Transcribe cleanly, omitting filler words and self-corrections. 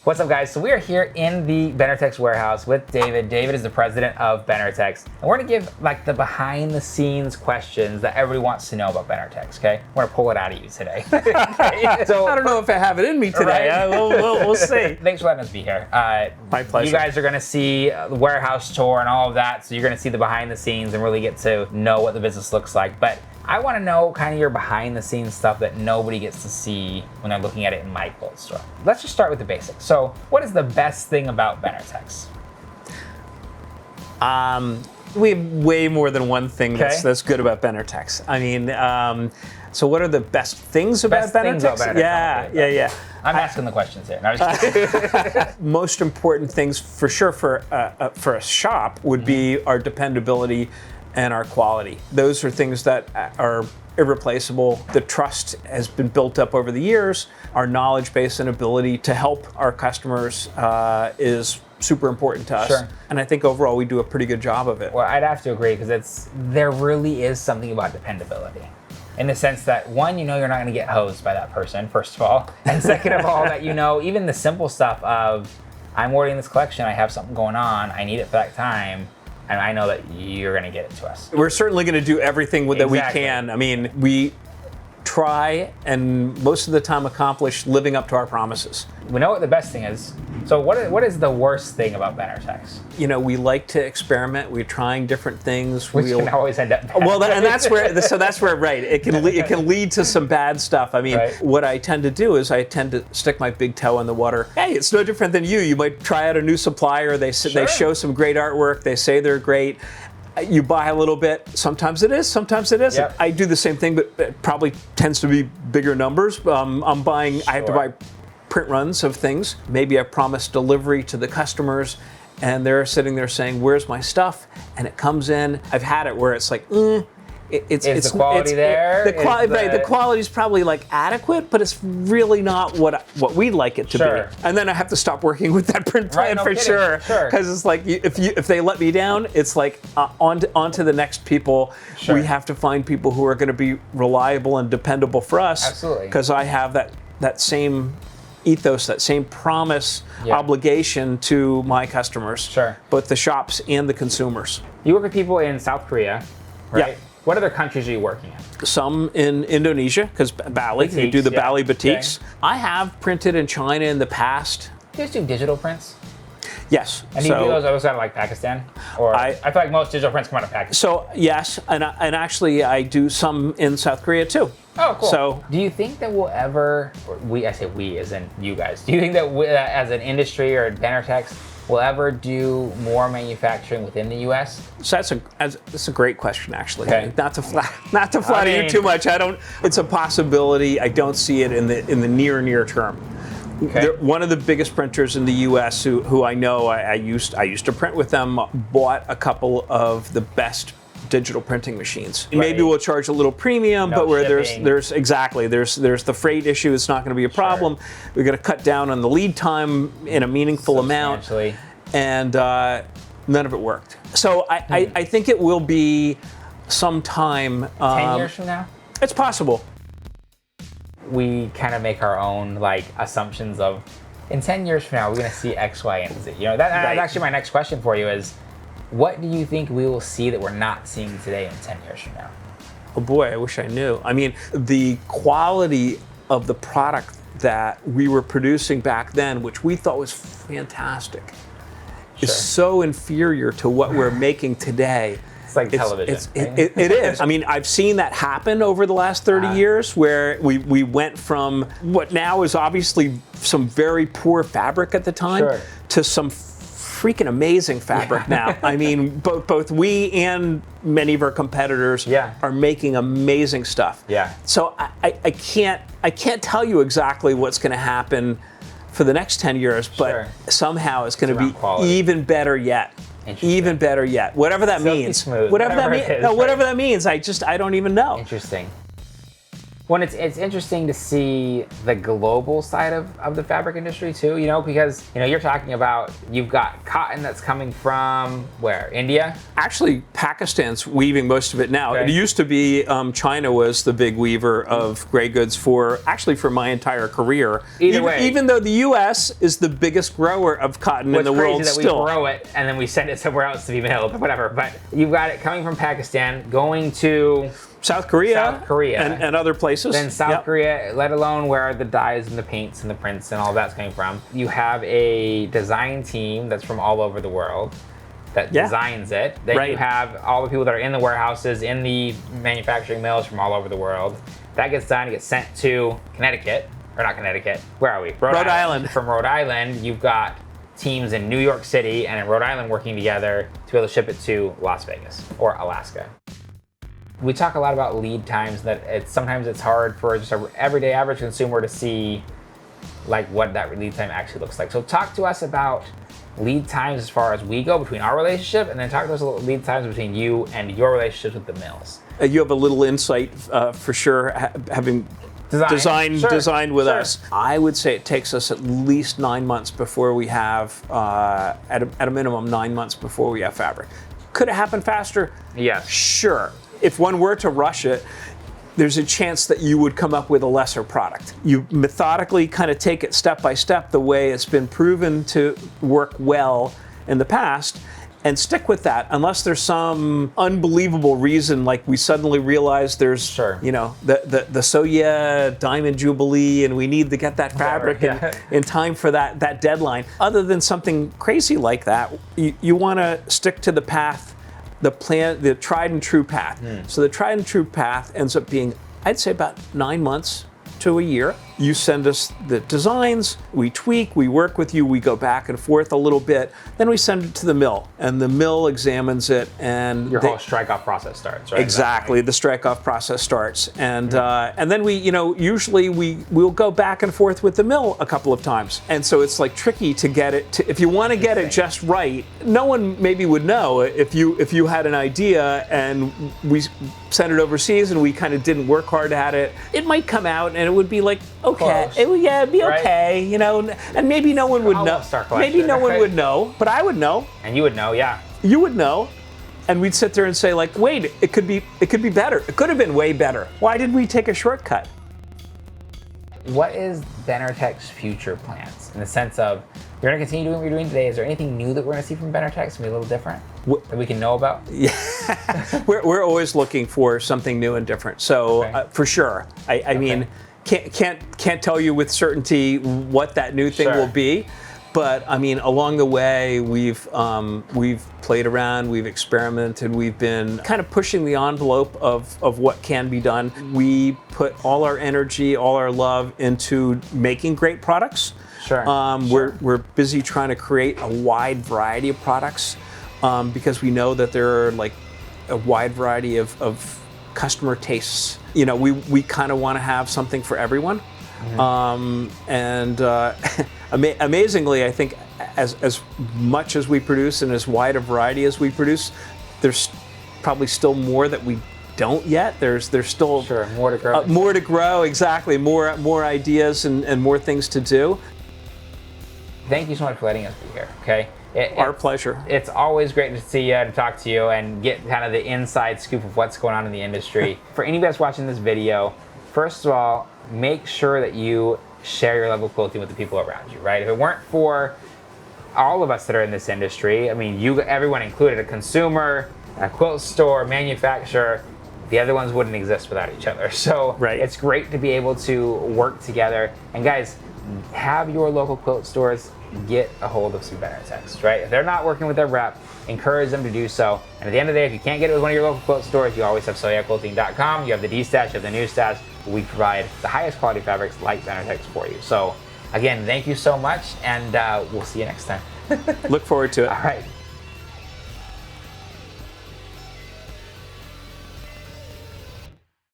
What's up, guys? So we are here in the Benartex warehouse with David. David is the president of Benartex. And we're gonna give like the behind the scenes questions that everybody wants to know about Benartex, okay? We're gonna pull it out of you today. Okay? So I don't know if I have it in me today. Right? We'll see. Thanks for letting us be here. My pleasure. You guys are gonna see the warehouse tour and all of that, so you're gonna see the behind the scenes and really get to know what the business looks like. But I want to know kind of your behind the scenes stuff that nobody gets to see when they're looking at it in my quilt store. Let's just start with the basics. So what is the best thing about Benartex? We have way more than one thing Okay. that's good about Benartex. I mean, so what are the best things about Benartex? Yeah. I'm asking the questions here. No, I'm just kidding. Most important things for sure for a shop would be our dependability and our quality. Those are things that are irreplaceable. The trust has been built up over the years. Our knowledge base and ability to help our customers is super important to us. Sure. And I think overall we do a pretty good job of it. Well, I'd have to agree because there really is something about dependability. In the sense that, one, you know you're not going to get hosed by that person, first of all. And second of all, that you know even the simple stuff of, I'm ordering this collection, I have something going on, I need it for that time, and I know that you're going to get it to us. We're certainly going to do everything that we Exactly. can. I mean, we try and most of the time accomplish living up to our promises. We know what the best thing is. So what is the worst thing about Benartex? You know, we like to experiment. We're trying different things. Which can always end up bad. Well, and that's where right. It can lead to some bad stuff. I mean, Right. what I tend to do is I tend to stick my big toe in the water. Hey, it's no different than you. You might try out a new supplier. They Sure. show some great artwork. They say they're great. You buy a little bit. Sometimes it is. Sometimes it isn't. Yep. I do the same thing, but it probably tends to be bigger numbers. I'm buying. I have to Sure. buy print runs of things. Maybe I promise delivery to the customers, and they're sitting there saying, "Where's my stuff?" And it comes in. I've had it where it's like, it's Is the quality there? The quality is probably like adequate, but it's really not what we'd like it to Sure. be. And then I have to stop working with that print plan Right, no for kidding. sure, Sure. because it's like if they let me down, it's like on to the next people. Sure. We have to find people who are going to be reliable and dependable for us. Absolutely. Because I have that same ethos, that same promise, Yeah. obligation to my customers, Sure. both the shops and the consumers. You work with people in South Korea, right? Yeah. What other countries are you working in? Some in Indonesia, because Bali, we do the Boutiques, Bali yeah. boutiques. I have printed in China in the past. Do you guys do digital prints? Yes. And do you do those out of like Pakistan? Or I feel like most digital prints come out of Pakistan. So yes, and actually I do some in South Korea too. Oh, cool. So do you think that we'll ever, I say we as in you guys, do you think that we, as an industry or Benartex, will ever do more manufacturing within the U.S.? So that's a great question, actually. Okay. Not to flatter mean- you too much. It's a possibility. I don't see it in the near term. Okay. One of the biggest printers in the U.S. who I know, I used to print with them, bought a couple of the best digital printing machines. Right. Maybe we'll charge a little premium, No but where shipping. there's the freight issue. It's not going to be a problem. We're going to cut down on the lead time in a meaningful amount, Substantially. and none of it worked. So I think it will be some time. 10 years from now? It's possible. We kind of make our own like assumptions of, in 10 years from now, we're going to see X, Y, and Z. You know, that's Right. actually my next question for you is, what do you think we will see that we're not seeing today in 10 years from now? Oh boy, I wish I knew. I mean, the quality of the product that we were producing back then, which we thought was fantastic, is so inferior to what we're making today. It's like television. Right? It is. I mean, I've seen that happen over the last 30 years where we went from what now is obviously some very poor fabric at the time Sure. to some freaking amazing fabric now. I mean, both we and many of our competitors are making amazing stuff. Yeah. So I can't tell you exactly what's going to happen for the next 10 years, but somehow it's going to be quality. even better yet. Even better yet. Whatever that Silky means. smooth. Whatever that Whatever means. it is, No, whatever right? that means. I don't even know. Interesting. Well, it's interesting to see the global side of the fabric industry too, you know, because, you know, you're talking about, you've got cotton that's coming from where? India? Actually, Pakistan's weaving most of it now. Okay. It used to be China was the big weaver of gray goods for my entire career. Either way. Even though the U.S. is the biggest grower of cotton in the world What's crazy that we grow it and then we send it somewhere else to be milled or whatever. But you've got it coming from Pakistan, going to South Korea, and other places. Then South Korea, let alone where the dyes and the paints and the prints and all that's coming from. You have a design team that's from all over the world that designs it. Then you have all the people that are in the warehouses, in the manufacturing mills from all over the world. That gets done, it gets sent to Connecticut, or not Connecticut, where are we? Rhode Island. From Rhode Island, you've got teams in New York City and in Rhode Island working together to be able to ship it to Las Vegas or Alaska. We talk a lot about lead times, that sometimes it's hard for just an everyday average consumer to see like what that lead time actually looks like. So talk to us about lead times as far as we go between our relationship, and then talk to us about lead times between you and your relationships with the mills. You have a little insight for sure, having designed with us. I would say it takes us at least 9 months before we have, at a minimum, 9 months before we have fabric. Could it happen faster? Yes. Sure. If one were to rush it, there's a chance that you would come up with a lesser product. You methodically kind of take it step by step the way it's been proven to work well in the past, and stick with that unless there's some unbelievable reason, like we suddenly realize there's, you know, the Sew Yeah Diamond Jubilee and we need to get that fabric in time for that deadline. Other than something crazy like that, you want to stick to the path, the tried and true path. So the tried and true path ends up being, I'd say, about 9 months to a year. You send us the designs, we tweak, we work with you, we go back and forth a little bit, then we send it to the mill, and the mill examines it, and your whole strike-off process starts, right? Exactly, the strike-off process starts, and then we, you know, usually we'll go back and forth with the mill a couple of times, and so it's like tricky to get it to, if you want to get it just right. No one maybe would know if you had an idea and we sent it overseas and we kind of didn't work hard at it. It might come out and it would be like, okay, it'd be okay, you know, and maybe no one would know. Maybe no one would know, but I would know. And you would know, yeah. You would know, and we'd sit there and say, like, wait, it could be better. It could have been way better. Why did we take a shortcut? What is Benartex's future plans in the sense of you're going to continue doing what you're doing today? Is there anything new that we're going to see from Benartex, maybe a little different that we can know about? Yeah, we're always looking for something new and different. So for sure, I mean, can't tell you with certainty what that new thing will be, but I mean, along the way we've played around, we've experimented, we've been kind of pushing the envelope of what can be done. We put all our energy, all our love into making great products. We're busy trying to create a wide variety of products because we know that there are like a wide variety of customer tastes. You know, we kind of want to have something for everyone. Amazingly, I think as much as we produce and as wide a variety as we produce, there's probably still more that we don't yet. There's still more to grow. More to grow, exactly. More ideas and more things to do. Thank you so much for letting us be here. Okay. Our pleasure. It's always great to see you and talk to you and get kind of the inside scoop of what's going on in the industry. For anybody that's watching this video, first of all, make sure that you share your love of quilting with the people around you, right? If it weren't for all of us that are in this industry, I mean, everyone included, a consumer, a quilt store, manufacturer, the other ones wouldn't exist without each other. So it's great to be able to work together. And guys, have your local quilt stores get a hold of some Benartex, right? If they're not working with their rep, encourage them to do so. And at the end of the day, if you can't get it with one of your local quilt stores, you always have SewYaQuilting.com. You have the Destash, you have the Newstash. We provide the highest quality fabrics like Benartex for you. So again, thank you so much, and we'll see you next time. Look forward to it. All right.